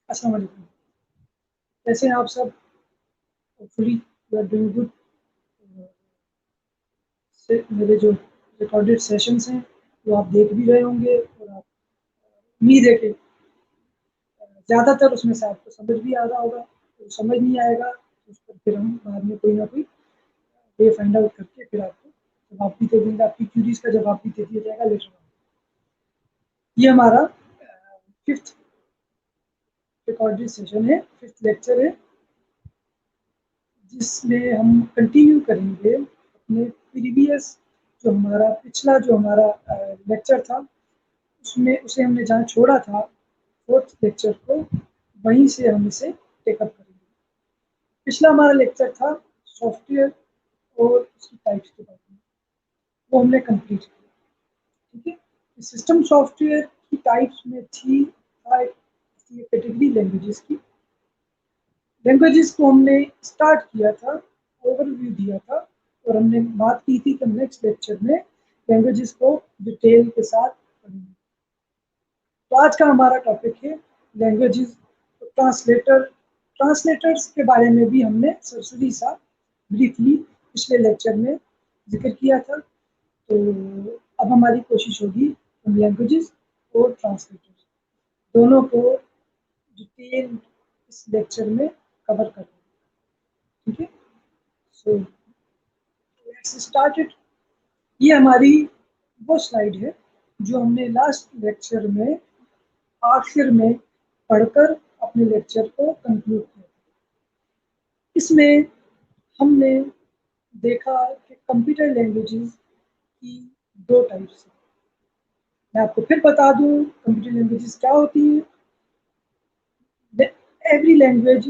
अस्सलाम वालेकुम। कैसे हैं आप सब? Hopefully you are doing good. मेरे जो रिकॉर्डेड सेशंस हैं वो आप देख भी रहे होंगे और आप उम्मीद है कि ज़्यादातर उसमें से आपको समझ भी आ रहा होगा। तो समझ नहीं आएगा तो उस पर फिर हम बाद में कोई ना कोई वे फाइंड आउट करके फिर आपको जवाब भी दे देंगे, आपकी क्यूरीज का जवाब भी दे दिया जाएगा लेटर ऑन। ये हमारा फिफ्थ रिकॉर्डेड सेशन है, फिफ्थ लेक्चर है, जिसमें हम कंटिन्यू करेंगे अपने प्रीवियस जो हमारा लेक्चर था उसमें उसे हमने जहाँ छोड़ा था फोर्थ लेक्चर को, वहीं से हम इसे टेकअप करेंगे। पिछला हमारा लेक्चर था सॉफ्टवेयर और उसकी टाइप्स के बारे में, वो हमने कंप्लीट किया। ठीक है, सिस्टम सॉफ्टवेयर की टाइप्स में थी कैटेगरी लैंग्वेजेस की। लैंग्वेजेस को हमने स्टार्ट किया था, ओवरव्यू दिया था और हमने बात की थी कि नेक्स्ट लेक्चर में लैंग्वेजेस को डिटेल के साथ पढ़ेंगे। तो आज का हमारा टॉपिक है लैंग्वेजेस। ट्रांसलेटर्स के बारे में भी हमने सरसरी सा ब्रीफली पिछले लेक्चर में जिक्र किया था। तो अब हमारी कोशिश होगी हम लैंग्वेजेस और ट्रांसलेटर्स दोनों को डिटेल इस लेक्चर में कवर करें। ठीक है, सो लेट्स स्टार्ट इट। ये हमारी वो स्लाइड है जो हमने लास्ट लेक्चर में आखिर में पढ़कर अपने लेक्चर को कंक्लूड किया। इसमें हमने देखा कि कंप्यूटर लैंग्वेजेस की दो टाइप्स हैं। मैं आपको फिर बता दूं कंप्यूटर लैंग्वेजेस क्या होती हैं। Every language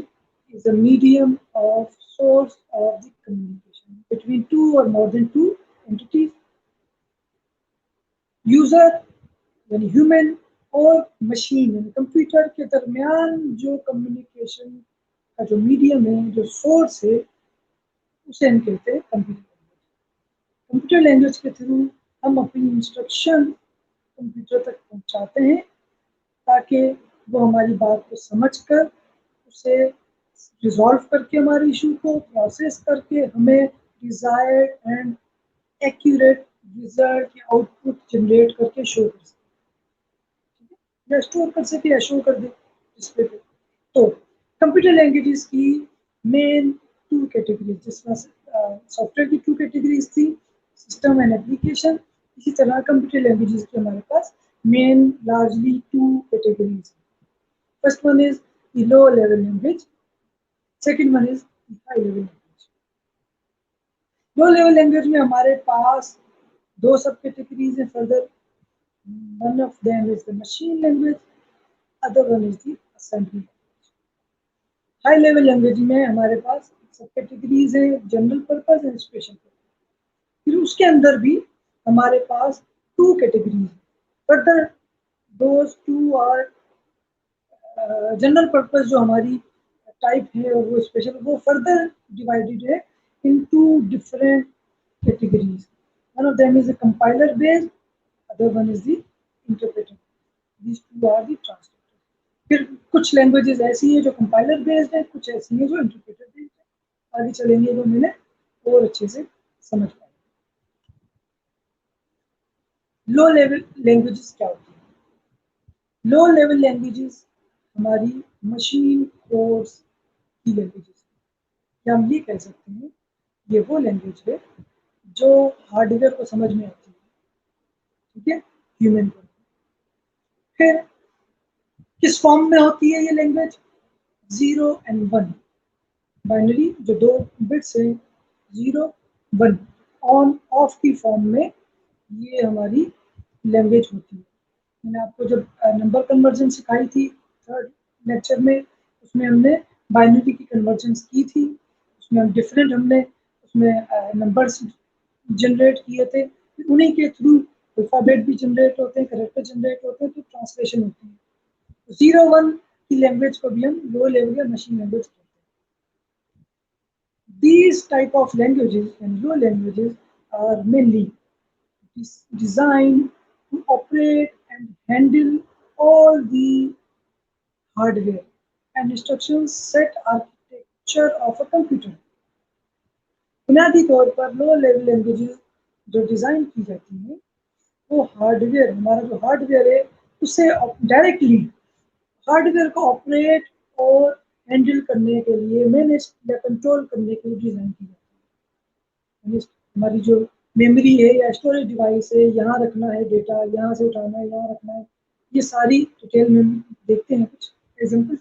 is a medium of source of the communication between two or more than two entities. User यानी ह्यूमन और मशीन यानी कंप्यूटर के दरमियान जो कम्युनिकेशन का जो मीडियम है, जो सोर्स है, उसे हम कहते हैं कंप्यूटर लैंग्वेज। कंप्यूटर लैंग्वेज के थ्रू हम अपनी इंस्ट्रक्शन कंप्यूटर तक पहुंचाते हैं ताकि वो हमारी बात को समझकर उसे रिजॉल्व करके हमारे इशू को प्रोसेस करके हमें डिजायर्ड एंड एक्यूरेट रिजल्ट या आउटपुट जनरेट करके शो कर सके, या स्टोर कर सके या शो कर दे डिस्प्ले पे। तो कंप्यूटर लैंग्वेजेस की मेन टू कैटेगरीज, जिसमें सॉफ्टवेयर की टू कैटेगरीज थी, सिस्टम एंड एप्लीकेशन। इसी तरह कंप्यूटर लैंग्वेजेस की हमारे पास main largely two categories. First one is the low level language, second one is the high level language. Low level language में हमारे पास दो सब कैटेगरीज हैं further. One of them is the machine language, other one is the assembly language. High level language में हमारे पास sub categories है, general purpose and special purpose. फिर उसके अंदर भी हमारे पास two categories. Further those two are general purpose जो हमारी टाइप है और वो स्पेशल, वो फर्दर डिवाइडेड है into different categories. One of them is a compiler based, other one is the interpreter. These two are the translators. फिर कुछ languages ऐसी हैं जो कंपाइलर बेस्ड है, कुछ ऐसी हैं जो इंटरप्रेटर बेस्ड है। आगे चलेंगे तो मैंने और अच्छे से समझ पाएंगे। लो लेवल लैंग्वेजेस क्या होती है? लो लेवल लैंग्वेजेस हमारी मशीन कोड्स की लैंग्वेजेस, या हम ये कह सकते हैं ये वो लैंग्वेज है जो हार्डवेयर को समझ में आती है, ठीक है, ह्यूमन को। फिर किस फॉर्म में होती है ये लैंग्वेज? 0 and 1 बाइनरी, जो दो बिट्स हैं 0 1 ऑन ऑफ की फॉर्म में ये हमारी लैंग्वेज होती है। मैंने आपको जब नंबर कन्वर्जन सिखाई थी थर्ड लेक्चर में, उसमें हमने बाइनरी की कन्वर्जन की थी। उसमें हम डिफरेंट हमने उसमें नंबर्स जनरेट किए थे, उन्हीं के थ्रू अल्फ़ाबेट भी जनरेट होते हैं, कैरेक्टर जनरेट होते हैं, तो ट्रांसलेशन होती है। 0 1 की लैंग्वेज को भी हम लो लेवल या मशीन लैंग्वेज कहते हैं। These type of languages and low languages are mainly designed to operate and handle all the hardware, and instruction set architecture of a computer. बुनियादी तौर पर लो लेवल लैंग्वेजेस जो design की जाती हैं वो हार्डवेयर, हमारा जो हार्डवेयर है उससे डायरेक्टली हार्डवेयर को ऑपरेट और हैंडल करने के लिए, मैनेज या कंट्रोल करने के लिए डिज़ाइन की जाती है। हमारी जो मेमोरी है या स्टोरेज डिवाइस है, यहाँ रखना है डेटा, यहाँ से उठाना है, यहाँ रखना है, ये सारी डिटेल में देखते हैं कुछ एग्जाम्पल।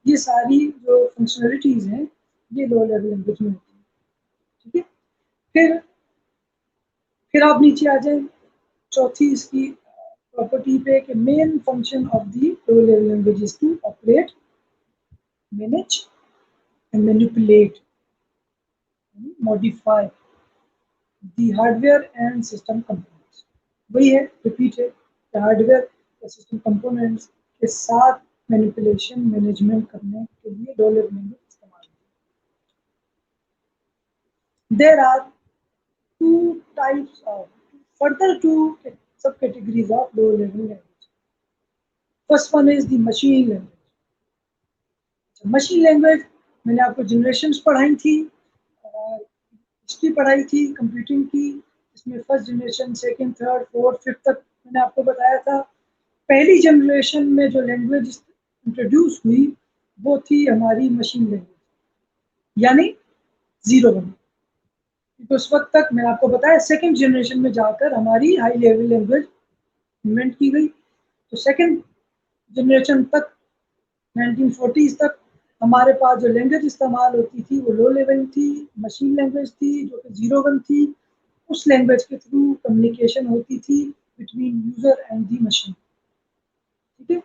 ये सारी जो फंक्शनलिटीज़ हैं ये लो लेवल लैंग्वेज में होती है। ठीक है, फिर आप नीचे आ जाए चौथी इसकी प्रॉपर्टी पे कि main function of the low level language is to operate, manage and manipulate, modify the hardware and system components. वही है, रिपीट है, हार्डवेयर या सिस्टम कंपोनेंट्स के साथ मैनिपुलेशन, मैनेजमेंट करने के लिए लो लेवल लैंग्वेज इस्तेमाल होती है। There are two types of further two subcategories of low level language. First one is the machine language. Machine language मैंने आपको जनरेशन्स पढ़ाई थी, हिस्ट्री पढ़ाई थी कंप्यूटिंग की, इसमें first generation, second, third, fourth, fifth तक मैंने आपको बताया था। पहली जनरेशन में जो लैंग्वेज इंट्रोड्यूस हुई वो थी हमारी मशीन लैंग्वेज, यानी 0-1। तो उस वक्त तक मैंने आपको बताया सेकंड जनरेशन में जाकर हमारी हाई लेवल लैंग्वेज इन्वेंट की गई। तो सेकंड जनरेशन तक 1940s तक हमारे पास जो लैंग्वेज इस्तेमाल होती थी वो लो लेवल थी, मशीन लैंग्वेज थी जो कि 0-1 थी। उस लैंग्वेज के थ्रू कम्युनिकेशन होती थी between user and the machine. ठीक है,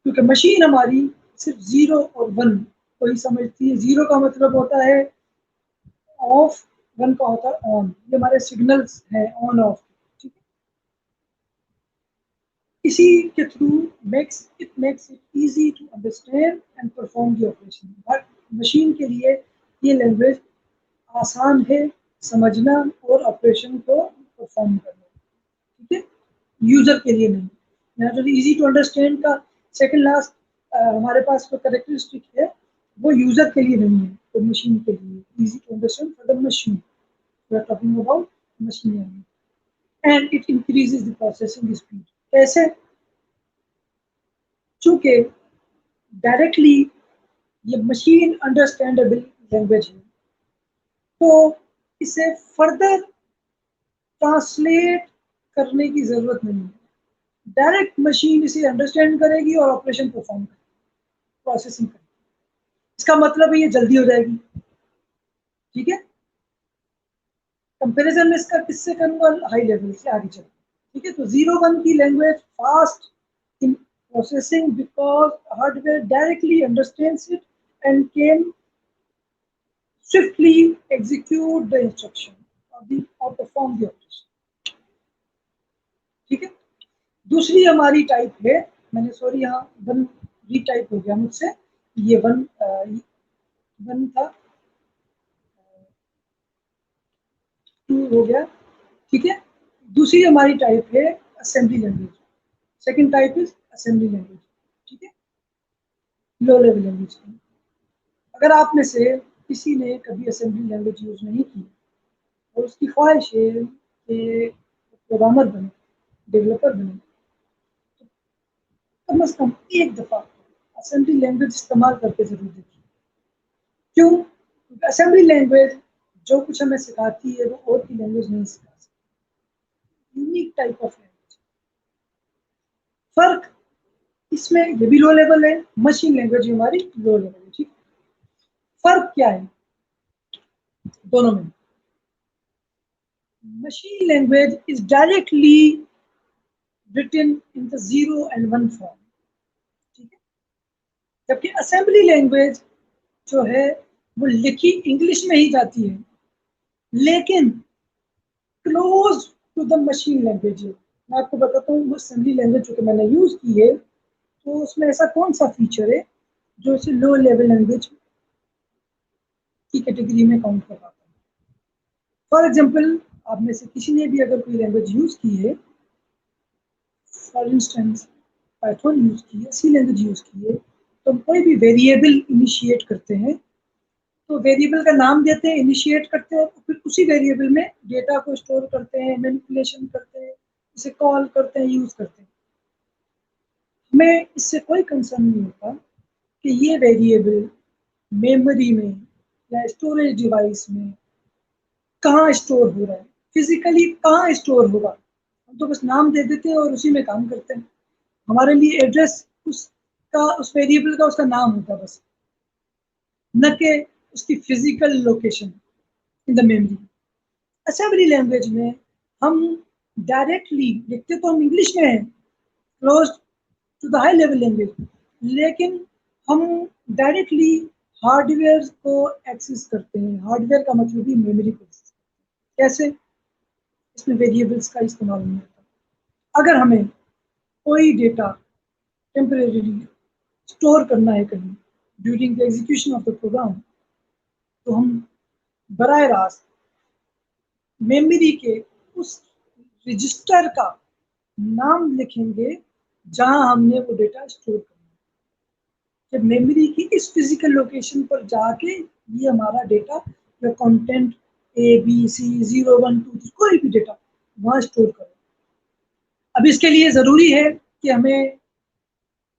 क्योंकि मशीन हमारी सिर्फ 0 और 1 को ही समझती है। 0 का मतलब होता है ऑफ, 1 का होता है ऑन। ये हमारे सिग्नल्स हैं ऑन ऑफ। ठीक है, इसी के through makes it easy to understand and perform the operation। Her machine के लिए ये लैंग्वेज आसान है समझना और ऑपरेशन को परफॉर्म करना। ठीक है, यूजर के लिए नहीं। यहाँ जो इजी टू अंडरस्टैंड का सेकंड लास्ट हमारे पास जो कैरेक्टरिस्टिक है वो यूजर के लिए नहीं है, तो मशीन के लिए। Easy to understand for the machine, we are talking about machine language. And it increases the processing speed. कैसे? चूंकि डायरेक्टली ये मशीन अंडरस्टैंडेबल लैंग्वेज है तो इसे फर्दर ट्रांसलेट करने की जरूरत नहीं है। डायरेक्ट मशीन इसे अंडरस्टैंड करेगी और ऑपरेशन परफॉर्म करेगी, प्रोसेसिंग करेगी। इसका मतलब है ये जल्दी हो जाएगी। ठीक है, कंपैरिजन में इसका किससे करूंगा? हाई लेवल से आगे चल। ठीक है, तो 0-1 की language fast in processing because hardware directly understands it and can swiftly execute the instruction or perform the operation। ठीक है, दूसरी हमारी टाइप है, मैंने सॉरी यहाँ 1 रीटाइप हो गया मुझसे, ये 1 था, 2 हो गया। ठीक है, दूसरी हमारी टाइप है assembly language. Second type is assembly language. ठीक है, लो लेवल लैंग्वेज। अगर आप में से किसी ने कभी असेंबली लैंग्वेज यूज नहीं की और उसकी ख्वाहिश है कि प्रोग्रामर बने, डेवलपर बने, तो कम से कम एक दफ़ा असेंबली लैंग्वेज इस्तेमाल करके जरूर देखिए। क्यों? क्योंकि असेंबली लैंग्वेज जो कुछ हमें सिखाती है वो और की लैंग्वेज नहीं सिखा सकती। Unique type of language. फर्क इसमें ये भी लो लेवल है, मशीन लैंग्वेज हमारी लो लेवल है। ठीक, फर्क क्या है दोनों में? Machine language is directly written in the 0 and 1 form। ठीक है, जबकि असेंबली लैंग्वेज जो है वो लिखी इंग्लिश में ही जाती है लेकिन close to the machine language है। मैं आपको बताता हूँ असेंबली लैंग्वेज जो कि मैंने यूज की है तो उसमें ऐसा कौन सा फीचर है जो इसे लो लेवल लैंग्वेज की कैटेगरी में काउंट कर पाता है। फॉर एग्जाम्पल, आप में से किसी ने भी अगर कोई लैंग्वेज यूज की है, फॉर इंस्टेंस पाइथन यूज की है, सी लैंग्वेज यूज की है, तो हम कोई भी वेरिएबल इनिशिएट करते हैं, तो वेरिएबल का नाम देते हैं, इनिशिएट करते हैं, फिर उसी वेरिएबल में डेटा को स्टोर करते हैं, मैनिपुलेशन करते हैं, इसे कॉल करते हैं, यूज करते हैं। हमें इससे कोई कंसर्न नहीं होता कि ये वेरिएबल मेमोरी में या स्टोरेज डिवाइस में कहाँ स्टोर हो रहा है, फिजिकली कहाँ स्टोर होगा। हम तो बस नाम दे देते हैं और उसी में काम करते हैं। हमारे लिए एड्रेस उसका, उस वेरिएबल का उसका नाम होता है बस, न कि उसकी physical location in the memory. Assembly language में हम डायरेक्टली लिखते तो हम इंग्लिश में हैं, close to the high level language, लेकिन हम डायरेक्टली हार्डवेयर को एक्सेस करते हैं। हार्डवेयर का मतलब ही मेमोरी को। कैसे? इसमें वेरिएबल्स का इस्तेमाल नहीं होता। अगर हमें कोई डेटा टेम्परेरीली स्टोर करना है कहीं during the execution of the program, तो हम बराह रास्त मेमोरी के उस रजिस्टर का नाम लिखेंगे जहां हमने वो डेटा स्टोर करना है। जब मेमोरी की इस फिजिकल लोकेशन पर जाके ये हमारा डेटा या कंटेंट ABC 0 1 2 कोई भी डेटा वहां स्टोर करें। अब इसके लिए जरूरी है कि हमें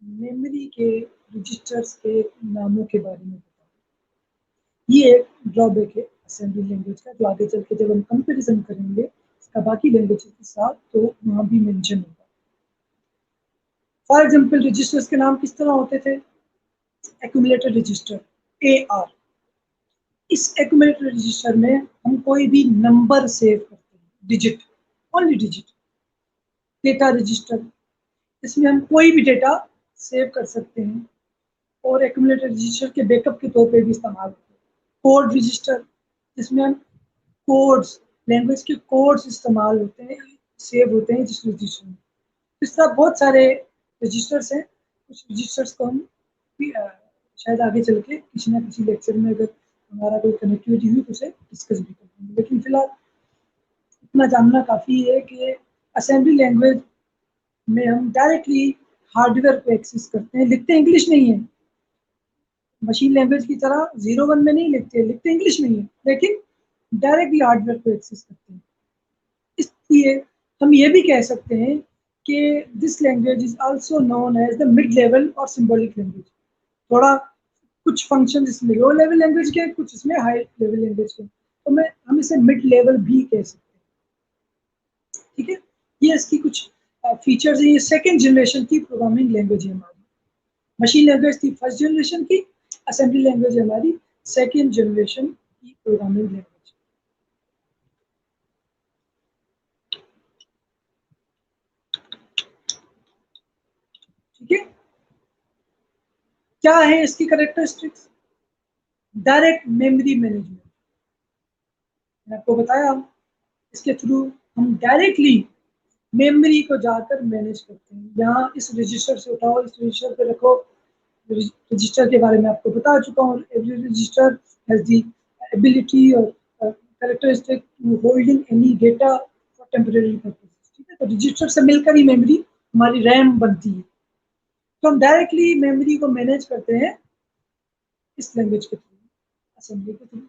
मेमोरी के रजिस्टर्स के नामों के बारे में बताएं। ये एक ड्रॉबैक है असेंबली लैंग्वेज का, जो आगे चल के जब हम कंपैरिजन करेंगे इसका बाकी लैंग्वेज के साथ, तो वहां भी मेंशन होगा। फॉर एग्जांपल रजिस्टर्स के नाम किस तरह होते थे? Accumulator register, AR। इस एक्यूमुलेटर रजिस्टर में हम कोई भी नंबर सेव करते हैं, digit, only digit. Data register, इसमें हम कोई भी डेटा सेव कर सकते हैं और एक्यूमुलेटर रजिस्टर के बैकअप के तौर पे भी इस्तेमाल होते हैं। कोड रजिस्टर, जिसमें हम कोड्स, लैंग्वेज के कोड्स इस्तेमाल होते हैं, सेव होते हैं जिस रजिस्टर में। इस तरह बहुत सारे रजिस्टर्स हैं। कुछ रजिस्टर्स को हम शायद आगे चल के किसी ना किसी लेक्चर में, अगर हमारा कोई कनेक्टिविटी हुई, तो उसे डिस्कस भी करेंगे। लेकिन फिलहाल इतना जानना काफ़ी है कि असेंबली लैंग्वेज में हम डायरेक्टली हार्डवेयर को एक्सेस करते हैं। लिखते इंग्लिश नहीं है, मशीन लैंग्वेज की तरह 0 1 में नहीं लिखते, लिखते इंग्लिश में ही है, लेकिन डायरेक्टली हार्डवेयर को एक्सेस करते हैं। इसलिए हम ये भी कह सकते हैं कि this language is also known as the mid level और सिंबॉलिक लैंग्वेज। थोड़ा कुछ फंक्शन इसमें लो लेवल लैंग्वेज के, कुछ इसमें हाई लेवल लैंग्वेज के, तो मैं हम इसे मिड लेवल भी कह सकते हैं। ठीक है, ये इसकी कुछ फीचर्स हैं। ये सेकेंड जनरेशन की प्रोग्रामिंग लैंग्वेज है हमारी। मशीन लैंग्वेज थी फर्स्ट जनरेशन की, असेंबली लैंग्वेज हमारी सेकेंड जनरेशन की प्रोग्रामिंग लैंग्वेज। ठीक है, क्या है इसकी कैरेक्टरिस्टिक्स? डायरेक्ट मेमोरी मैनेजमेंट, मैंने आपको बताया, इसके थ्रू हम डायरेक्टली मेमोरी को जाकर मैनेज करते हैं। यहाँ इस रजिस्टर से उठाओ, इस रजिस्टर पे रखो। रजिस्टर के बारे में आपको बता चुका हूँ। Every register has the ability और characteristic to holding any data for temporary purposes. ठीक है, तो रजिस्टर से मिलकर ही मेमोरी हमारी रैम बनती है। तो हम डायरेक्टली मेमोरी को मैनेज करते हैं इस लैंग्वेज के थ्रू, असेंबली के through.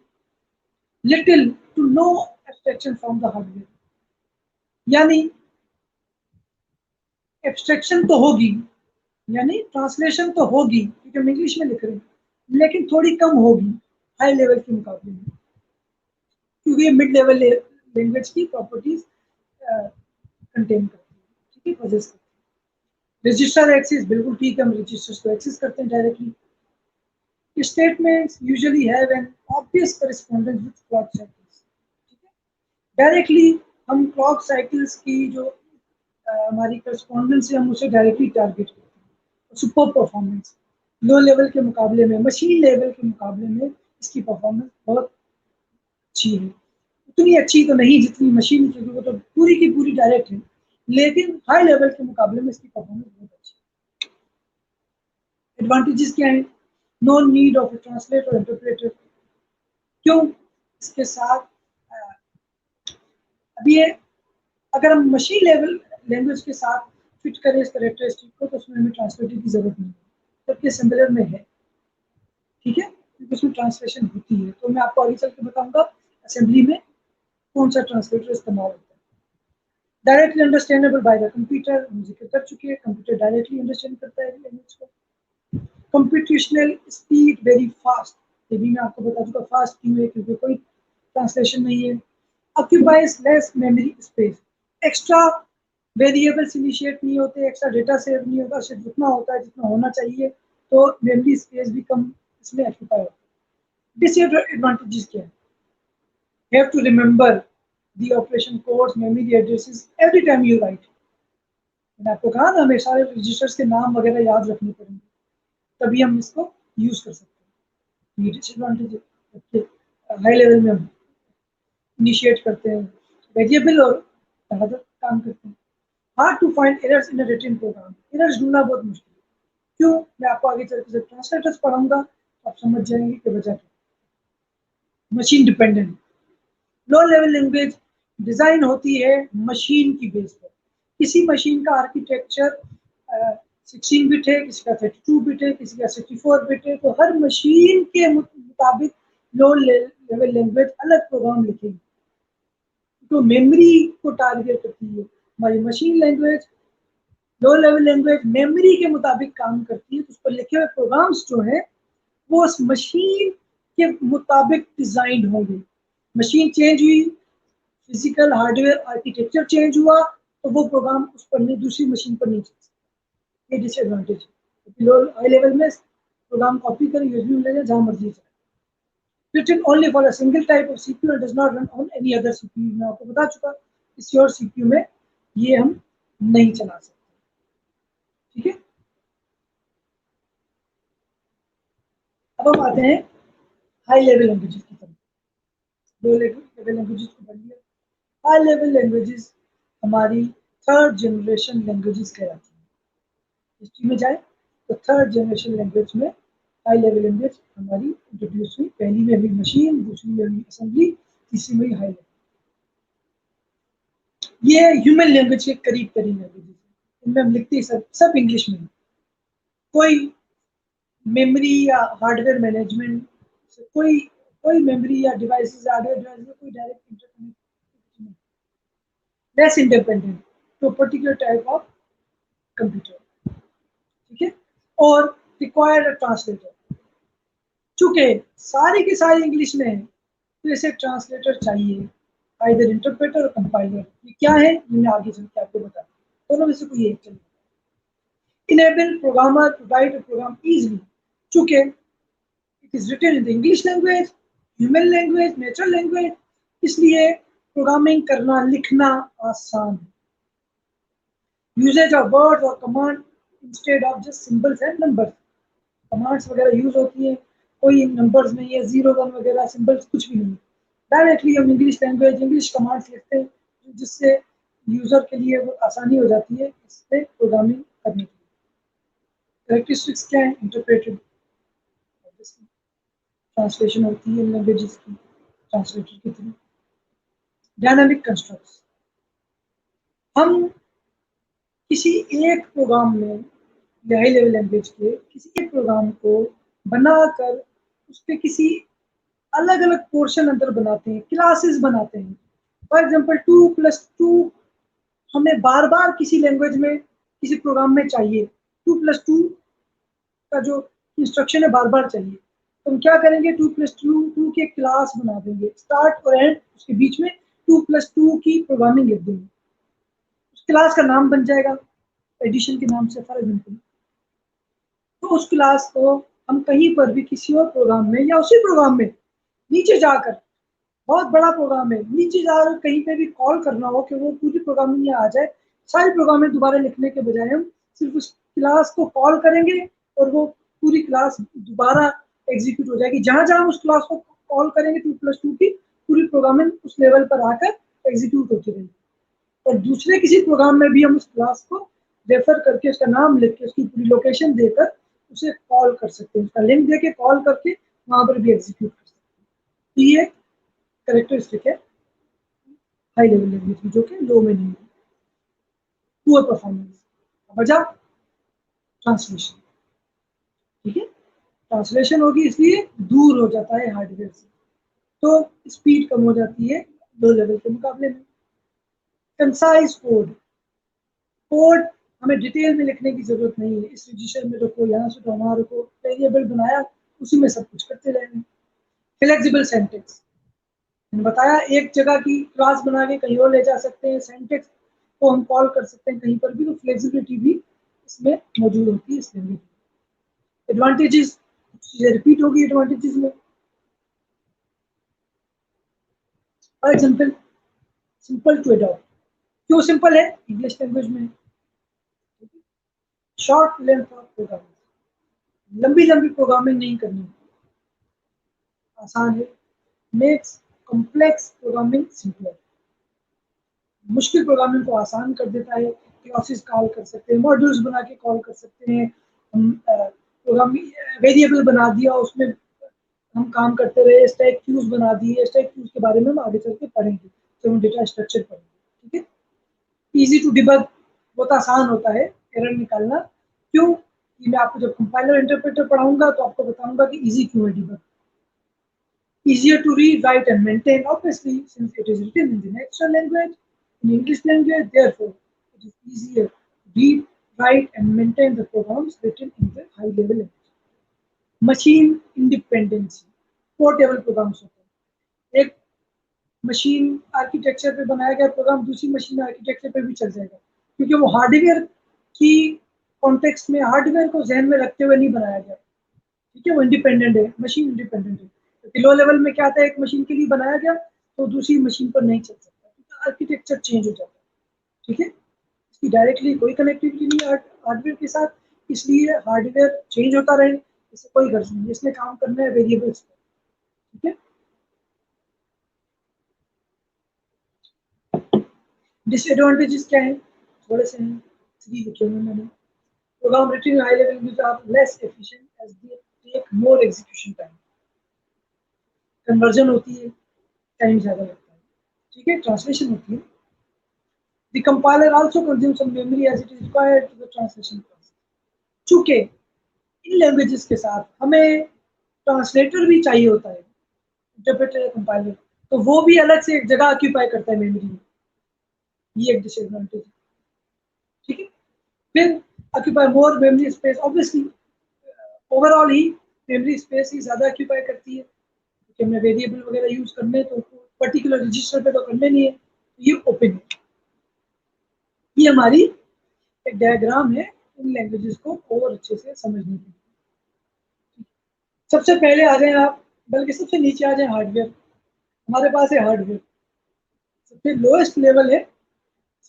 Little to no abstraction from the hardware, यानी एब्स्ट्रैक्शन तो होगी, यानी ट्रांसलेशन तो होगी क्योंकि हम इंग्लिश में लिख रहे हैं, लेकिन थोड़ी कम होगी हाई लेवल के मुकाबले में, क्योंकि ये मिड लेवल लैंग्वेज की प्रॉपर्टीज कंटेन करती है। ठीक है, पोजेस करती है। रजिस्टर एक्सेस बिल्कुल ठीक है, हम रजिस्टर्स को एक्सेस करते हैं directly. Statements usually have an obvious correspondence with clock cycles. ठीक है, डायरेक्टली हम क्लॉक साइकिल्स की जो हमारी करस्पॉन्डेंस है, हम उसे डायरेक्टली टारगेट करते हैं। सुपर परफॉर्मेंस, लो लेवल के मुकाबले में, मशीन लेवल के मुकाबले में इसकी परफॉर्मेंस बहुत अच्छी है। उतनी अच्छी तो नहीं जितनी मशीन, क्योंकि वो तो पूरी की पूरी डायरेक्ट है, लेकिन हाई लेवल के मुकाबले में इसकी परफॉर्मेंस बहुत अच्छी है। एडवांटेजेस क्या है? नो नीड ऑफ ट्रांसलेटर और इंटरप्रेटर। क्यों? इसके साथ अब ये, अगर हम मशीन लेवल लैंग्वेज के साथ फिट करें इस कैरेक्टरिस्टिक को, तो उसमें हमें ट्रांसलेटर की जरूरत नहीं है। जबकि सिमिलर में है, ठीक है, क्योंकि उसमें ट्रांसलेशन होती है। तो मैं आपको आगे चल के बताऊंगा असेंबली में कौन सा ट्रांसलेटर इस्तेमाल होता है। Directly understandable by the computer, जिक्र कर चुके हैं, कंप्यूटर डायरेक्टली अंडरस्टैंड करता है लैंग्वेज को। कंप्यूटेशनल स्पीड वेरी फास्ट, ये भी मैं आपको बता दूंगा फास्ट क्यों है, क्योंकि कोई ट्रांसलेशन नहीं है। Occupies less memory space, extra variables initiate नहीं होते, एक्स्ट्रा डेटा सेव नहीं होता, सिर्फ उतना होता है जितना होना चाहिए, तो मेमोरी स्पेस भी कम इसमें ऑक्यूपाई होता है। डिसएडवांटेजेस क्या है? You have to remember the operation codes, memory addresses every time you write. मैंने आपको कहा ना हमें सारे रजिस्टर्स के नाम वगैरह याद रखने पड़ेंगे, तभी हम इसको यूज कर सकते हैं। ये डिसएडवांटेज हाई लेवल में हम इनिशिएट करते हैं वेरिएबल और ज्यादा काम करते हैं। Hard to find errors in a written program, errors ढूंढना बहुत मुश्किल है। क्यों? मैं आपको आगे चल के जब ट्रांसलेटर्स पढ़ाऊंगा तो आप समझ जाएंगे कि वजह क्या। मशीन डिपेंडेंट, लो लेवल लैंग्वेज डिजाइन होती है मशीन की बेस पर। किसी मशीन का आर्किटेक्चर 16 बिट है, किसी का 32 बिट है, किसी का 64 बिट है, तो हर मशीन के मुताबिक लो लेवल लैंग्वेज अलग प्रोग्राम लिखेगी। तो मेमोरी को टारगेट करती है हमारी machine language. Low level language memory के मुताबिक काम करती है, तो उस पर लिखे हुए प्रोग्राम्स जो है वो उस मशीन के मुताबिक डिजाइन होंगे। मशीन चेंज हुई, फिजिकल हार्डवेयर आर्किटेक्चर चेंज हुआ, तो वो प्रोग्राम उस पर नहीं, दूसरी मशीन पर नहीं चल सकता। ये डिसएडवांटेज है। लो हाई लेवल में प्रोग्राम कॉपी करें, यूएसबी में ले जाए, जहां मर्जी जाए। Written only for a single type of CPU and does not run on any other CPU। मैं आपको बता चुका, किसी और CPU में ये हम नहीं चला सकते, ठीक है। अब हम आते हैं हाई लेवल लैंग्वेजेस की तरफ। लो लेवल लैंग्वेजेस को पढ़ लिया। हाई लेवल लैंग्वेजेस हमारी थर्ड जनरेशन लैंग्वेजेस कहलाती हैं। हिस्ट्री में जाए तो थर्ड जनरेशन लैंग्वेज में हाई लेवल लैंग्वेज हमारी इंट्रोड्यूस हुई। पहली में हुई मशीन, दूसरी में हुई असेंबली, तीसरी में हुई हाई लेवल। ये ह्यूमन लैंग्वेज के करीब करीब लैंग्वेज है, इनमें हम लिखते हैं सब इंग्लिश में। कोई मेमोरी या हार्डवेयर मैनेजमेंट, कोई कोई मेमोरी या डिवाइसेस हार्डवेयर डिवाइस में कोई डायरेक्ट इंटरकनेक्ट नहीं, less independent to particular type of computer, ठीक है। और रिक्वायर्ड ट्रांसलेटर, चूंकि सारी की सारी इंग्लिश में है तो इसे ट्रांसलेटर चाहिए, आइदर इंटरप्रेटर और कंपाइलर। ये क्या है ये मैं आगे चल के आपको बताता हूँ, दोनों में से कोई एक चलिए। enable programmer to write a program easily, चूंकि it is written in the English language, human language, natural language, इसलिए प्रोग्रामिंग करना लिखना आसान है। यूजेज ऑफ वर्ड्स और command instead of just symbols and numbers, commands वगैरह यूज होती है, कोई नंबर्स नहीं है, 0 1 वगैरह सिंबल्स कुछ भी नहीं। डायरेक्टली हम इंग्लिश लैंग्वेज इंग्लिश कमांड्स लिखते हैं, जिससे यूजर के लिए वो आसानी हो जाती है इससे प्रोग्रामिंग करने की। कैरेक्टरिस्टिक्स क्या है? इंटरप्रेटेड, ट्रांसलेशन होती है लैंग्वेजेस की ट्रांसलेटर की थ्रू। डायनामिक कंस्ट्रक्ट्स, हम किसी एक प्रोग्राम में हाई लेवल लैंग्वेज के किसी एक प्रोग्राम को बनाकर उस पर किसी अलग अलग पोर्शन अंदर बनाते हैं, क्लासेस बनाते हैं। फॉर एग्जांपल 2+2 हमें बार बार किसी लैंग्वेज में किसी प्रोग्राम में चाहिए, 2+2 का जो इंस्ट्रक्शन है बार बार चाहिए, तो हम क्या करेंगे, 2+2 के क्लास बना देंगे, स्टार्ट और एंड उसके बीच में 2+2 की प्रोग्रामिंग लिख देंगे, उस क्लास का नाम बन जाएगा एडिशन के नाम से फॉर एग्जाम्पल। तो उस क्लास को हम कहीं पर भी किसी और प्रोग्राम में या उसी प्रोग्राम में नीचे जाकर, बहुत बड़ा प्रोग्राम है, नीचे जाकर कहीं पे भी कॉल करना हो कि वो पूरी प्रोग्रामिंग आ जाए, सारी प्रोग्रामिंग दोबारा लिखने के बजाय हम सिर्फ उस क्लास को कॉल करेंगे और वो पूरी क्लास दोबारा एग्जीक्यूट हो जाएगी। जहां जहां उस क्लास को कॉल करेंगे 2+2 की पूरी प्रोग्रामिंग उस लेवल पर आकर एग्जीक्यूट होती रहेगी। और दूसरे किसी प्रोग्राम में भी हम उस क्लास को रेफर करके उसका नाम लिख के उसकी पूरी लोकेशन देकर उसे कॉल कर सकते हैं, उसका लिंक देके कॉल करके वहां पर भी एग्जीक्यूट कर सकते हैं। तो ये कैरेक्टरिस्टिक है हाई लेवल लैंग्वेज की, जो कि लो में नहीं है। पुअर परफॉर्मेंस, वजह ट्रांसलेशन, ट्रांसलेशन होगी इसलिए दूर हो जाता है हार्डवेयर से, तो स्पीड कम हो जाती है लो लेवल के मुकाबले में। कंसाइज कोड, कोड हमें डिटेल में लिखने की जरूरत नहीं है, इस रजिस्टर में रखो, यहाँ से हमारे को वेरिएबल बनाया, उसी में सब कुछ करते रहेंगे। फ्लेक्सिबल सेंटेंस, मैंने बताया एक जगह की क्लास बना के कहीं और ले जा सकते हैं, सेंटेंस को हम कॉल कर सकते हैं कहीं पर भी, तो फ्लेक्सिबिलिटी भी इसमें मौजूद होती है इस लैंग्वेज में। एडवांटेजेस, चीजें रिपीट होगी एडवांटेजेस में। For example, simple to adopt, क्यों सिंपल है? इंग्लिश लैंग्वेज में। शॉर्ट लेंथ ऑफ प्रोग्रामिंग, लंबी लंबी प्रोग्रामिंग नहीं करनी, आसान है। मेक्स कॉम्प्लेक्स प्रोग्रामिंग सिंपलर, मुश्किल प्रोग्रामिंग को आसान कर देता है। क्लासेस कॉल कर सकते हैं, मॉड्यूल्स बना के कॉल कर सकते हैं, हम प्रोग्रामिंग वेरिएबल बना दिया, उसमें हम काम करते रहे, स्टैक क्यूज बना दिए, स्टैक क्यूज के बारे में हम आगे चल के पढ़ेंगे जब हम डेटा स्ट्रक्चर पढ़ेंगे। ठीक है, इजी टू डिबग, बहुत आसान होता है एरर निकालना। क्यों? कि मैं आपको जब कंपाइलर इंटरप्रेटर पढ़ाऊंगा तो आपको बताऊंगा कि इजी क्यों है debug. Easier to read, write, and maintain, obviously, since it is written in the natural language, in English language, therefore, it is easier to read, write, and maintain the programs written in the high level language. Machine independence, portable programs होते हैं। एक machine architecture पे बनाया गया programme दूसरी machine architecture पे भी चल जाएगा, क्योंकि वो हार्डवेयर की कॉन्टेक्स्ट में, हार्डवेयर को जहन में रखते हुए नहीं बनाया गया। ठीक है, वो इंडिपेंडेंट है, मशीन इंडिपेंडेंट है। तो लो लेवल में क्या था, एक मशीन के लिए बनाया गया तो दूसरी मशीन पर नहीं चल सकता, क्योंकि आर्किटेक्चर चेंज हो जाता है। ठीक है, इसकी डायरेक्टली कोई कनेक्टिविटी नहीं है हार्डवेयर के साथ, इसलिए हार्डवेयर चेंज होता रहे, इससे कोई गर्ज नहीं, इसमें काम करना है वेरिएबल्स पर। ठीक है, डिसएडवांटेजेस क्या है? थोड़े से हैं, 3 लिखे हुए मैंने। Program written high level use are less efficient as they take more execution time, conversion होती है, टाइम ज्यादा लगता है। ठीक है, ट्रांसलेशन होती है। The compiler also consumes some memory as it is required to the translation process. चूंकि इन लैंग्वेजेस के साथ हमें ट्रांसलेटर भी चाहिए होता है, इंटरप्रेटर या कंपाइलर, तो वो भी अलग से एक जगह ऑक्यूपाई करता है मेमोरी में, ये एक डिसएडवांटेज है। ठीक है, फिर occupy more memory space, obviously overall ही मेमोरी स्पेस ही ज्यादा ऑक्यूपाई करती है, क्योंकि हमने वेरिएबल वगैरह यूज करने तो पर्टिकुलर रजिस्टर पे तो करने नहीं है, तो ये ओपन है। ये हमारी एक डायग्राम है इन लैंग्वेजेस को और अच्छे से समझने के लिए। सबसे पहले आ जाए आप, बल्कि सबसे नीचे आ जाए हार्डवेयर। हमारे पास है हार्डवेयर, सबसे लोएस्ट लेवल है,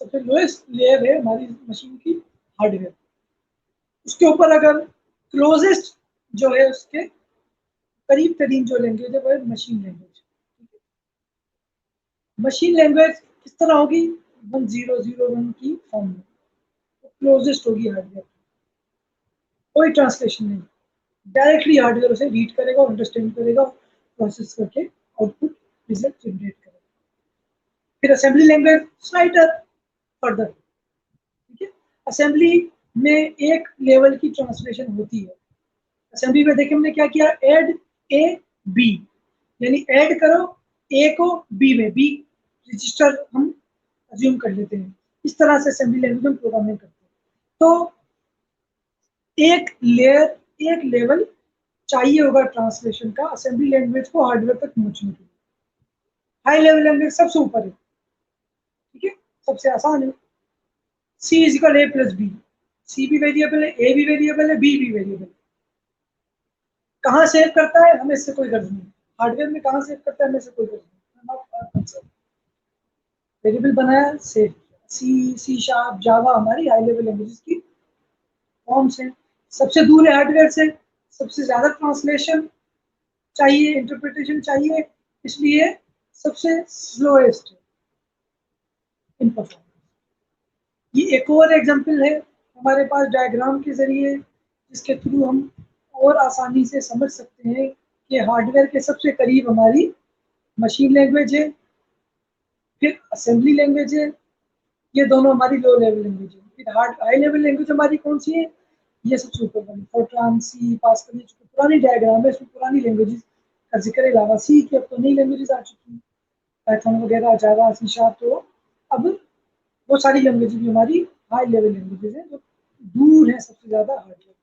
सबसे लोएस्ट लेयर है हमारी मशीन की हार्डवेयर। उसके ऊपर अगर क्लोजेस्ट जो है उसके करीब तरीन जो लैंग्वेज है वो है मशीन लैंग्वेज। मशीन लैंग्वेज किस तरह होगी? 1001 की फॉर्म में क्लोजेस्ट होगी हार्डवेयर, कोई ट्रांसलेशन नहीं, डायरेक्टली हार्डवेयर उसे रीड करेगा, अंडरस्टैंड करेगा, प्रोसेस करके आउटपुट रिजल्ट जनरेट करेगा। फिर असेंबली लैंग्वेज स्लाइडर फर्दर। ठीक है, असेंबली में एक लेवल की ट्रांसलेशन होती है। असेंबली में देखिए हमने क्या किया, ऐड ए बी, यानी ऐड करो ए को बी में, बी रजिस्टर हम अज्यूम कर लेते हैं। इस तरह से असेंबली लैंग्वेज में प्रोग्रामिंग करते हैं। तो एक लेयर, एक लेवल चाहिए होगा ट्रांसलेशन का असेंबली लैंग्वेज को हार्डवेयर तक पहुंचने के लिए। हाई लेवल लैंग्वेज सबसे ऊपर है, ठीक है, सबसे आसान है। C is equal A plus B, C भी वेरिएबल है, ए भी वेरिएबल है, बी भी वेरिएबल है। कहाँ सेव करता है हमें इससे कोई गर्ज नहीं, हार्डवेयर में कहाँ सेव करता है हमें इससे कोई गर्ज नहीं, वेरिएबल बनाया सेव। सी, सी शार्प, जावा हमारी हाई लेवल लैंग्वेजेस की फॉर्म्स हैं। सबसे दूर है हार्डवेयर से, सबसे ज्यादा ट्रांसलेशन चाहिए, इंटरप्रिटेशन चाहिए, इसलिए सबसे स्लोएस्ट इन परफॉर्मेंस। ये एक और एग्जांपल है हमारे पास डायग्राम के जरिए, जिसके थ्रू हम और आसानी से समझ सकते हैं कि हार्डवेयर के सबसे करीब हमारी मशीन लैंग्वेज है, फिर असेंबली लैंग्वेज है, ये दोनों हमारी लो लेवल लैंग्वेज है। फिर हाई लेवल लैंग्वेज हमारी कौन सी है? ये सबसे ऊपर वाली फोर्ट्रान, सी, पास्कल, जो पुरानी डायग्राम है, इसमें पुरानी लैंग्वेजेस का जिक्र अलावा सी की अब तो नई लैंग्वेजेस आ चुकी हैं, पाइथन वगैरह, जावा, सी शार्प। तो अब वो सारी लैंग्वेजेस भी हमारी हाई लेवल लैंग्वेजेस हैं जो दूर है सबसे ज्यादा हार्ड लेवल।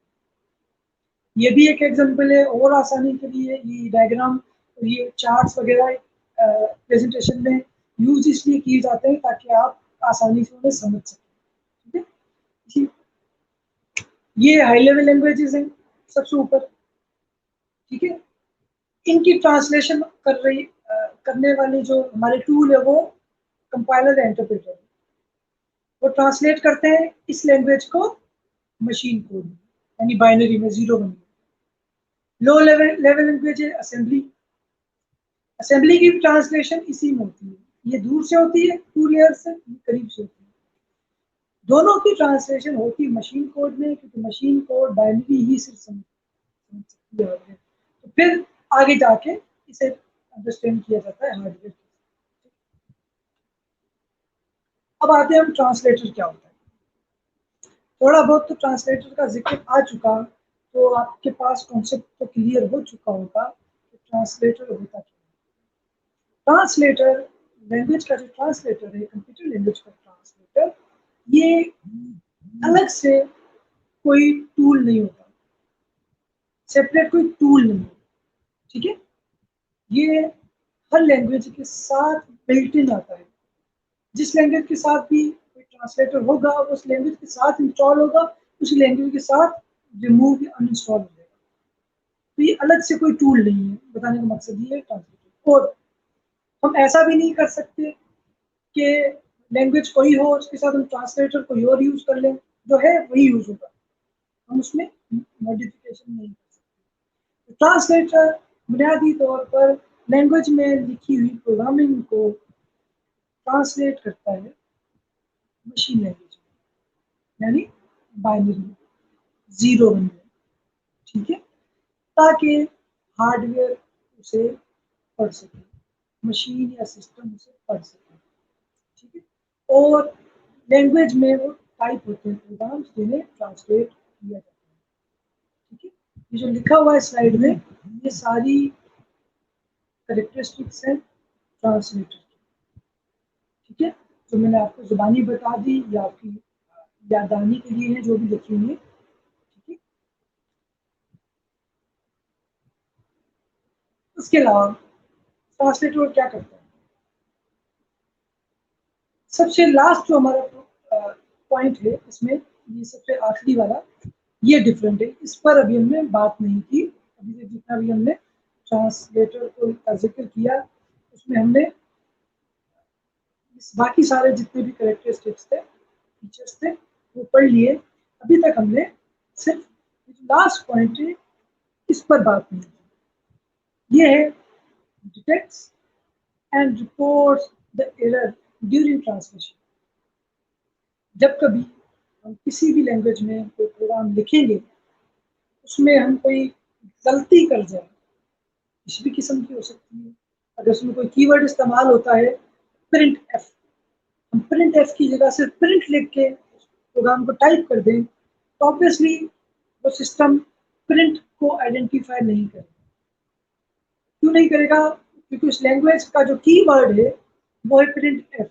ये भी एक एग्जांपल है और आसानी के लिए ये डायग्राम और ये चार्ट्स वगैरह प्रेजेंटेशन में यूज इसलिए किए जाते हैं ताकि आप आसानी से उन्हें समझ सकें। ठीक है, ये हाई लेवल लैंग्वेजेस हैं सबसे ऊपर। ठीक है, इनकी ट्रांसलेशन करने वाले जो हमारे टूल है वो कंपाइलर है, इंटरप्रेटर है। वो ट्रांसलेट करते हैं इस लैंग्वेज को मशीन कोड में, यानी बाइनरी में, 0 1। लो लेवल लैंग्वेज है असेंबली। असेंबली की ट्रांसलेशन इसी में होती है, ये दूर से होती है 2 लेयर से, करीब से होती है। दोनों की ट्रांसलेशन होती है मशीन कोड में, क्योंकि मशीन कोड बाइनरी ही सिर्फ समझ सकती है। तो फिर आगे जाके इसे अंडरस्टैंड किया जाता है हार्डवेयर। अब आते हैं हम ट्रांसलेटर क्या होता है। थोड़ा बहुत तो ट्रांसलेटर का जिक्र आ चुका, तो आपके पास कॉन्सेप्ट तो क्लियर हो चुका होगा कि ट्रांसलेटर होता क्या है। ट्रांसलेटर, लैंग्वेज का जो ट्रांसलेटर है, कंप्यूटर लैंग्वेज का ट्रांसलेटर, ये अलग से कोई टूल नहीं होता, सेपरेट कोई टूल नहीं है। ठीक है, ये हर लैंग्वेज के साथ बिल्ट इन आता है। जिस लैंग्वेज के साथ भी कोई ट्रांसलेटर होगा उस लैंग्वेज के साथ इंस्टॉल होगा, उस लैंग्वेज के साथ रिमूव या अनइंस्टॉल हो जाएगा। तो ये अलग से कोई टूल नहीं है, बताने का मकसद ये है ट्रांसलेटर। और हम ऐसा भी नहीं कर सकते कि लैंग्वेज कोई हो उसके साथ हम ट्रांसलेटर कोई और यूज कर लें, जो है वही यूज होगा, हम उसमें मॉडिफिकेशन नहीं कर सकते। ट्रांसलेटर बुनियादी तौर पर लैंग्वेज में लिखी हुई प्रोग्रामिंग को ट्रांसलेट करता है मशीन लैंग्वेज में, यानी बाइनरी, 0 1 में। ठीक है, ताकि हार्डवेयर उसे पढ़ सके, मशीन या सिस्टम उसे पढ़ सके। ठीक है, और लैंग्वेज में वो टाइप होते हैं प्रोग्राम्स जिन्हें ट्रांसलेट किया जाता है। ठीक है, ये जो लिखा हुआ है स्लाइड में, ये सारी कैरेक्टरिस्टिक्स हैं ट्रांसलेटर। ठीक है, जो मैंने आपको जुबानी बता दी या आपकी याददानी के लिए है, जो भी लिखी हुई है। ठीक है, उसके अलावा ट्रांसलेटर क्या करता है, सबसे लास्ट जो हमारा पॉइंट है इसमें, ये सबसे आखिरी वाला, ये डिफरेंट है, इस पर अभी हमने बात नहीं की। अभी तक जितना भी हमने ट्रांसलेटर को जिक्र किया उसमें हमने बाकी सारे जितने भी कैरेक्टरिस्टिक्स थे, फीचर्स थे, वो पढ़ लिए। अभी तक हमने सिर्फ लास्ट पॉइंट है इस पर बात नहीं की, ये है detects and reports the error during translation. जब कभी हम किसी भी लैंग्वेज में कोई प्रोग्राम लिखेंगे, उसमें हम कोई गलती कर जाए, किसी भी किस्म की हो सकती है। अगर उसमें कोई कीवर्ड इस्तेमाल होता है प्रिंट एफ, हम प्रिंट एफ की जगह सिर्फ प्रिंट लिख के प्रोग्राम को टाइप कर दें, तो ऑब्वियसली वो सिस्टम प्रिंट को आइडेंटिफाई नहीं करेगा। क्यों नहीं करेगा? क्योंकि उस लैंग्वेज का जो कीवर्ड है वो है प्रिंट एफ।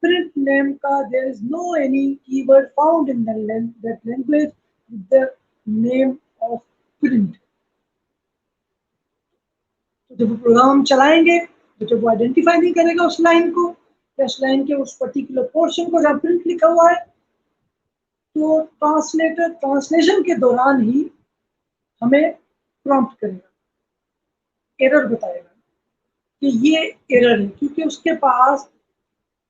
प्रिंट नेम का there is no any keyword found in that language with the name of print. तो जब वो प्रोग्राम चलाएंगे तो जब वो आइडेंटिफाई नहीं करेगा उस लाइन को, या उस लाइन के उस पर्टिकुलर पोर्शन को जहाँ प्रिंट लिखा हुआ है, तो ट्रांसलेटर ट्रांसलेशन के दौरान ही हमें प्रॉम्प्ट करेगा, एरर बताएगा कि ये एरर है, क्योंकि उसके पास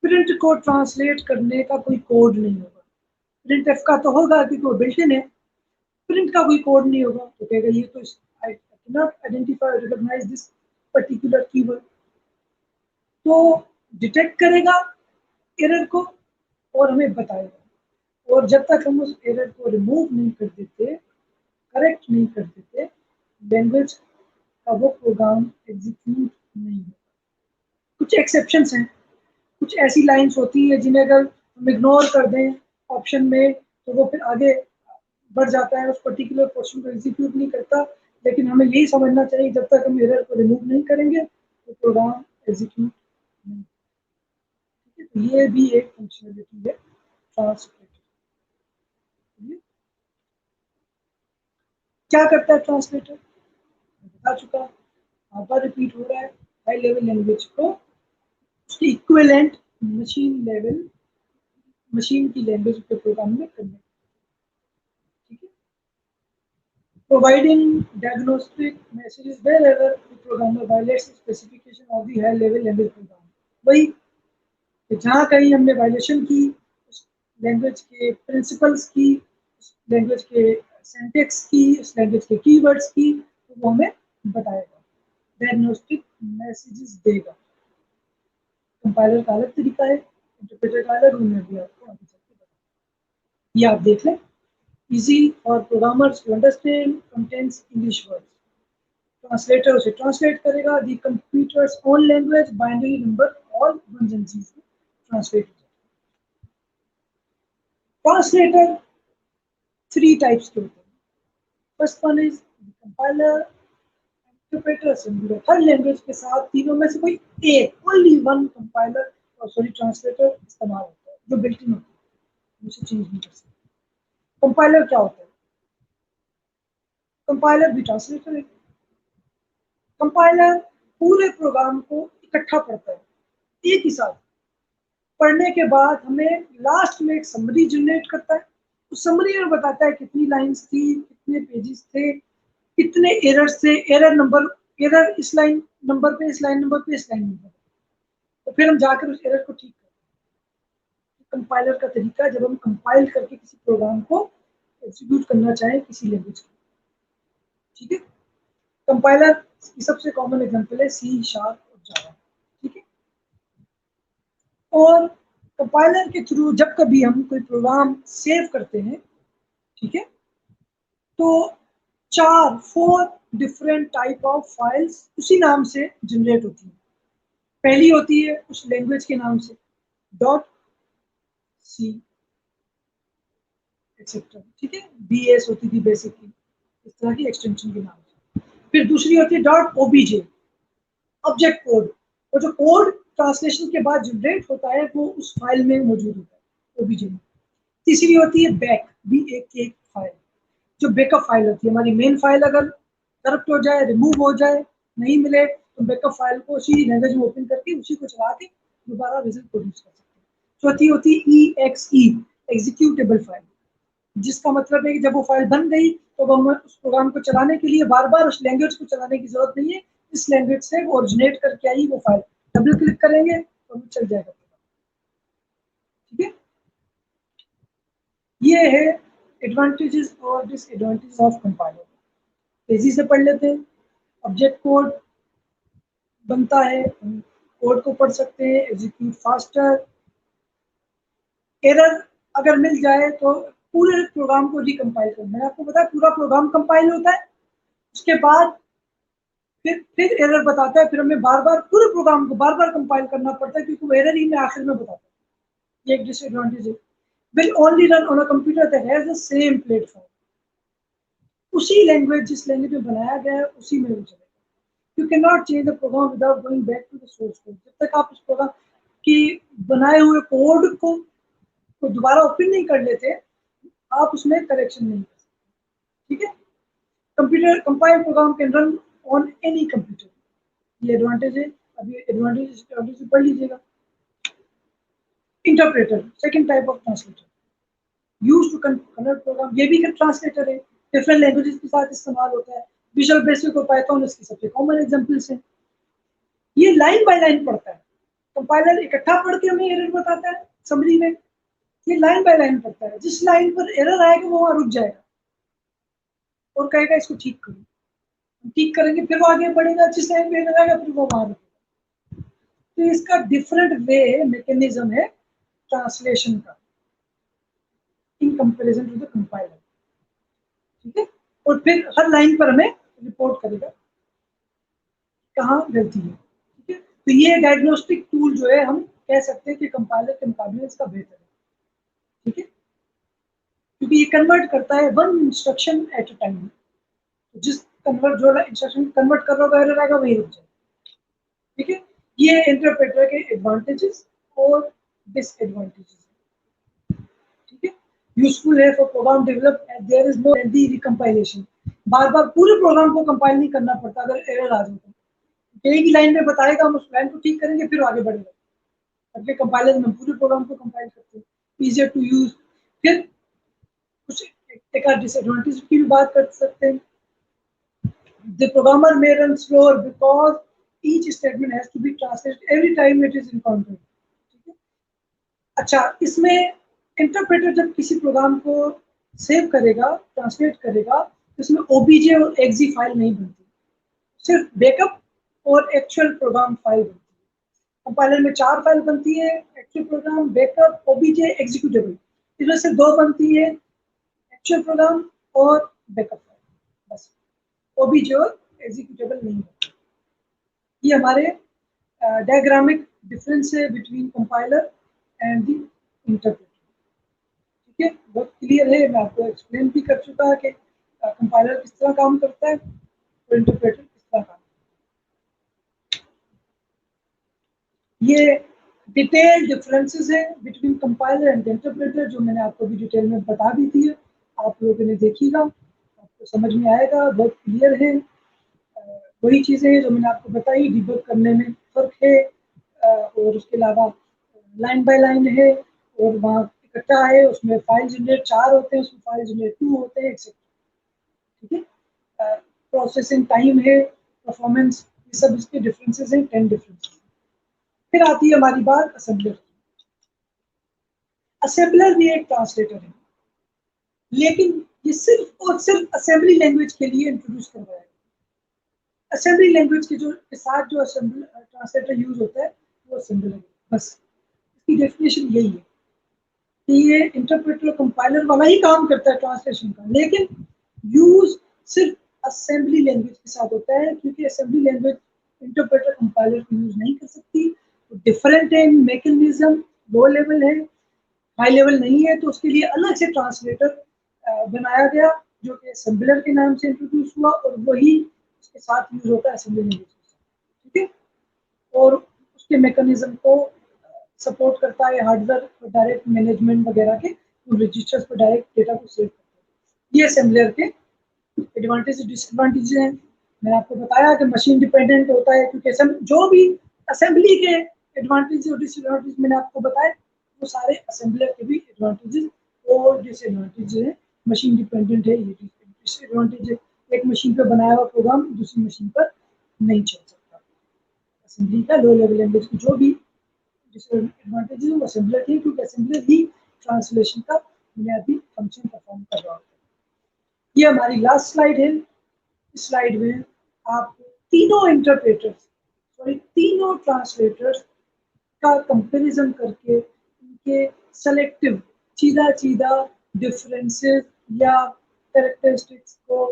प्रिंट को ट्रांसलेट करने का कोई कोड नहीं होगा। प्रिंट एफ का तो होगा क्योंकि वो बिल्ट इन है, प्रिंट का कोई कोड नहीं होगा, तो कहेगा ये तो I can not identify recognise this particular keyword. तो डिटेक्ट करेगा एरर को और हमें बताएगा। और जब तक हम उस एरर को रिमूव नहीं कर देते, करेक्ट नहीं कर देते, लैंग्वेज का वो प्रोग्राम एग्जीक्यूट नहीं होगा। कुछ एक्सेप्शंस हैं, कुछ ऐसी लाइंस होती है जिन्हें अगर हम इग्नोर कर दें ऑप्शन में, तो वो फिर आगे बढ़ जाता है, उस पर्टिकुलर पोर्शन को एग्जीक्यूट नहीं करता, लेकिन हमें यही समझना चाहिए जब तक हम एरर को रिमूव नहीं करेंगे तो प्रोग्राम एग्जीक्यूट नहीं। ठीक है, तो ये भी एक फंक्शनलिटी है ट्रांसलेटर। क्या करता है ट्रांसलेटर, बता चुका, बार रिपीट हो रहा है। हाई लेवल लैंग्वेज को उसकी इक्विवेलेंट मशीन की लैंग्वेज के प्रोग्राम में करने। ठीक है, providing diagnostic messages wherever the programmer violates the specification of the high level language program। वही जहाँ कहीं हमने वायलेशन की उस लैंग्वेज के प्रिंसिपल्स की, उस लैंग्वेज के सिंटैक्स की, उस लैंग्वेज के कीवर्ड्स की, तो वो हमें बताएगा, डायग्नोस्टिक मैसेजेस देगा। कंपाइलर का अलग तरीका है, इंटरप्रेटर का अलग, रूम में भी आपको आगे चल के बताऊंगा। ये आप देख लें। Easy for programmers to understand contains English words। Translator उसे ट्रांसलेट करेगा, the computer's own language, binary number all ones and zero translate. Translator 3 types के होते हैं। First one is compiler, interpreter, singular. हर लैंग्वेज के साथ तीनों में से कोई एक, ओनली वन कंपाइलर और सॉरी ट्रांसलेटर इस्तेमाल होता है, जो बिल्ट इन होता है, उसे चेंज नहीं कर सकते। कंपाइलर क्या होता है, कंपाइलर भी ट्रांसलेटर है। कंपाइलर पूरे प्रोग्राम को इकट्ठा पढ़ता है एक ही साथ, पढ़ने के बाद हमें लास्ट में एक समरी जनरेट करता है। उस समरी में बताता है कितनी लाइंस थी, कितने पेजेस थे, कितने एरर्स थे, एरर नंबर, एरर इस लाइन नंबर पे, इस लाइन नंबर पे, इस लाइन नंबर पे, तो फिर हम जाकर उस एरर को ठीक करते हैं। कंपाइलर का तरीका, जब हम कंपाइल करके किसी प्रोग्राम को एग्जीक्यूट करना चाहें किसी लैंग्वेज को। ठीक है, कंपाइलर की सबसे कॉमन एग्जांपल है सी शार्प और जावा। ठीक है, और कंपाइलर के थ्रू जब कभी हम कोई प्रोग्राम सेव करते हैं, ठीक है, तो 4 डिफरेंट टाइप ऑफ फाइल्स उसी नाम से जनरेट होती है। पहली होती है उस लैंग्वेज के नाम से, डॉट सी एक्सेट्रा। ठीक है, BS होती थी बेसिकली, इस तरह की एक्सटेंशन के नाम से। फिर दूसरी होती है डॉट OBJ, ऑब्जेक्ट कोड, और जो कोड ट्रांसलेशन के बाद जनरेट होता है वो उस फाइल में मौजूद होता है, OBJ में। तीसरी होती है बैक, BAK फाइल, जो बैकअप फाइल होती है। हमारी मेन फाइल अगर करप्ट हो जाए, रिमूव हो जाए, नहीं मिले, तो बैकअप फाइल को उसी लैंग्वेज में ओपन करके उसी को चला के दोबारा रिजल्ट प्रोड्यूस कर सकते हैं। चौथी होती है EXE, एग्जीक्यूटेबल फाइल, जिसका मतलब है कि जब वो फाइल बन गई तो हम उस प्रोग्राम को चलाने के लिए बार बार उस लैंग्वेज को चलाने की जरूरत नहीं है, इस लैंग्वेज से ओरिजिनेट करके आई वो फाइल, डबल क्लिक करेंगे तो चल जाएगा। ठीक है, ये है एडवांटेजेस और डिसएडवांटेजेस ऑफ कंपाइलर। तेजी से पढ़ लेते हैं। ऑब्जेक्ट कोड बनता है, कोड को पढ़ सकते हैं, एग्जीक्यूट फास्टर। एरर अगर मिल जाए तो पूरे प्रोग्राम को रिकम्पाइल करना है। आपको पता है पूरा प्रोग्राम कंपाइल होता है, उसके बाद फिर एरर बताता है, फिर हमें बार बार पूरे प्रोग्राम को बार बार कंपाइल करना पड़ता है, क्योंकि वो एरर ही में आखिर में बताता है। ये एक डिसएडवांटेज है। Will only run on a computer that has the same platform, उसी लैंग्वेज जिस लैंग्वेज में बनाया गया है उसी में वो चलेगा। You can not change the program without going back to the source code. जब तक आप उस प्रोग्राम की बनाए हुए कोड को दोबारा ओपन नहीं कर लेते, आप उसमें करेक्शन नहीं कर सकते। ठीक है, computer compile program can run on any computer, ये एडवांटेज है। अभी एडवांटेज पढ़ लीजिएगा। Interpreter, second type of translator, used to convert program, ये भी ट्रांसलेटर है, डिफरेंट लैंग्वेजेस के साथ इस्तेमाल होता है। विजुअल बेसिक और पाइथन इसकी सबसे कॉमन एग्जांपल्स हैं। ये लाइन बाय लाइन पढ़ता है, कंपाइलर इकट्ठा पढ़ के हमें एरर बताता है समरी में, ये लाइन बाय लाइन पढ़ता है। जिस लाइन पर एरर आएगा वो वहां रुक जाएगा और कहेगा इसको ठीक करो, ठीक करेंगे, फिर वो आगे बढ़ेगा, जिस लाइन पे एरर आएगा फिर वो वहां रुकेगा। तो इसका डिफरेंट वे मैकेनिज्म है ट्रांसलेशन का in comparison to the compiler. ठीक है, और फिर हर लाइन पर हमें रिपोर्ट करेगा कहाँ गलती है। ठीक है, तो ये डायग्नोस्टिक टूल जो है हम कह सकते हैं कि कंपाइलर के मुकाबले इसका बेहतर है। ठीक है, क्योंकि ये कन्वर्ट करता है one instruction at a time. तो जिस कन्वर्ट जो इंस्ट्रक्शन कन्वर्ट कर रहा होगा एरर आएगा वही रुक जाएगा। ठीक है, ये इंटरप्रेटर के एडवांटेजेस और डिसएडवांटेजेस। ठीक है, यूजफुल है for program develop and there is no lengthy recompilation. बार बार पूरे प्रोग्राम को कंपाइल नहीं करना पड़ता अगर एरर आ जाए तो। एक ही लाइन में बताएगा, हम उस लाइन को ठीक करेंगे फिर आगे बढ़ेगा। अपने कंपाइलर में पूरे प्रोग्राम को कंपाइल करते हैं, इजियर टू यूज। फिर कुछ एक डिसएडवांटेज की भी बात कर सकते हैं। The programmer may run slower because each statement has to be translated every time it is encountered. ठीक है, अच्छा, इसमें इंटरप्रेटर जब किसी प्रोग्राम को सेव करेगा, ट्रांसलेट करेगा, तो इसमें ओबीजे और एक्जी फाइल नहीं बनती, सिर्फ बैकअप और एक्चुअल प्रोग्राम फाइल बनती है। कंपाइलर में 4 फाइल बनती है, actual program, backup, OBJ, executable. इसमें से 2 बनती है, एक्चुअल प्रोग्राम और बैकअप फाइल, बस। ओबीजे और एग्जीक्यूटेबल नहीं बनती। ये हमारे डायग्रामिक डिफरेंस है between compiler and the interpreter. ठीक है, बहुत क्लियर है, मैं आपको एक्सप्लेन भी कर चुका है कि कंपाइलर किस तरह काम करता है और इंटरप्रेटर किस तरह काम करता है। ये डिटेल डिफरेंसेस है बिटवीन कंपाइलर एंड इंटरप्रेटर, जो मैंने आपको भी डिटेल में बता दी थी। आप लोगों ने देखिएगा, आपको समझ में आएगा, बहुत क्लियर है। वही चीज़ें हैं जो मैंने आपको बताई, डिबग करने में फर्क है, और उसके अलावा लाइन बाय लाइन है, और वहाँ इकट्ठा है, उसमें फाइल जनरेट 4 होते हैं, उसमें फाइल जनरेट 2 होते हैं, एक्सेट्रा। ठीक है, प्रोसेसिंग टाइम है, परफॉर्मेंस, ये सब इसके डिफरेंसेस हैं, 10 डिफरेंसेस। फिर आती है हमारी बात असेंबलर। असेंबलर भी एक ट्रांसलेटर है, लेकिन ये सिर्फ और सिर्फ असेंबली लैंग्वेज के लिए इंट्रोड्यूस करवाया है। असेंबली लैंग्वेज के साथ जो असेंबल ट्रांसलेटर यूज होता है वो असेंबलर है, बस। इसकी डेफिनेशन यही है कि ये इंटरप्रेटर कंपाइलर वाला ही काम करता है ट्रांसलेशन का, लेकिन यूज सिर्फ असेंबली लैंग्वेज के साथ होता है, क्योंकि असेंबली लैंग्वेज इंटरप्रेटर कंपाइलर को यूज नहीं कर सकती। तो डिफरेंट है मैकेनिज्म, लो लेवल है, हाई लेवल नहीं है, तो उसके लिए अलग से ट्रांसलेटर बनाया गया, जो कि असेंबलर के नाम से इंट्रोड्यूस हुआ, और वही उसके साथ यूज होता है असेंबली लैंग्वेज के साथ। ठीक है, और उसके मैकेनिज्म को सपोर्ट करता है, हार्डवेयर डायरेक्ट मैनेजमेंट वगैरह के रजिस्टर्स पर डायरेक्ट डेटा को सेव करता है। ये असेंबलर के एडवांटेज डिसएडवांटेज हैं। मैंने आपको बताया कि मशीन डिपेंडेंट होता है, क्योंकि जो भी असेंबली के एडवांटेज और डिसएडवांटेज मैंने आपको बताए, वो सारे असेंबलर के भी एडवांटेजेस और डिसएडवांटेज हैं। मशीन डिपेंडेंट है, ये डिसएडवांटेज है। एक मशीन पर बनाया हुआ प्रोग्राम दूसरी मशीन पर नहीं चल सकता। असेंबली का लो लेवल लैंग्वेज की जो भी डिसएडवांटेज है वो असेंबलर की, क्योंकि असेंबलर ही ट्रांसलेशन का बुनियादी फंक्शन परफॉर्म कर रहा होता है। ये हमारी लास्ट स्लाइड है। इस स्लाइड में आप तीनों इंटरप्रेटर्स, सॉरी तीनों ट्रांसलेटर्स का कंपैरिजन करके उनके सेलेक्टिव सीधा सीधा डिफरेंसेस या कैरेक्टरिस्टिक्स को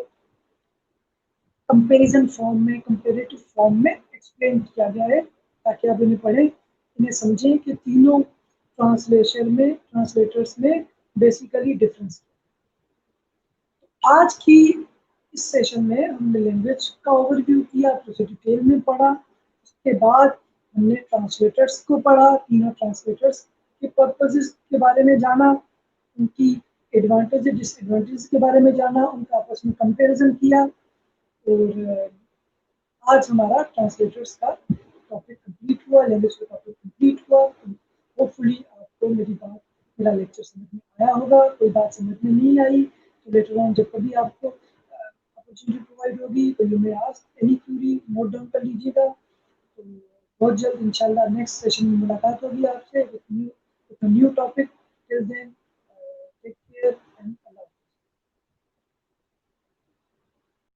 कंपैरिजन फॉर्म में, कंपैरेटिव फॉर्म में एक्सप्लेन किया गया है, ताकि आप इन्हें पढ़ें, इन्हें समझें कि तीनों ट्रांसलेटर्स में बेसिकली डिफरेंस। आज की इस सेशन में हमने लैंग्वेज का ओवरव्यू किया, तो उसे डिटेल में पढ़ा। उसके बाद हमने ट्रांसलेटर्स को पढ़ा, तीनों ट्रांसलेटर्स के पर्पसेस के बारे में जाना, उनकी एडवांटेज डिसएडवांटेज के बारे में जाना, उनका आपस में कंपैरिजन किया। और आज हमारा ट्रांसलेटर्स का टॉपिक कंप्लीट हुआ, लैंग्वेज का टॉपिक कंप्लीट हुआ। होपफुली आपको मेरा लेक्चर समझ में आया होगा। कोई बात समझ में नहीं आई तो लेटर ऑन जब कभी आपको अपॉर्चुनिटी प्रोवाइड होगी तो you may ask any query, note down कर लीजिएगा। तो बहुत जल्द इंशाल्लाह नेक्स्ट सेशन में मुलाकात होगी आपसे विद न्यू टॉपिक।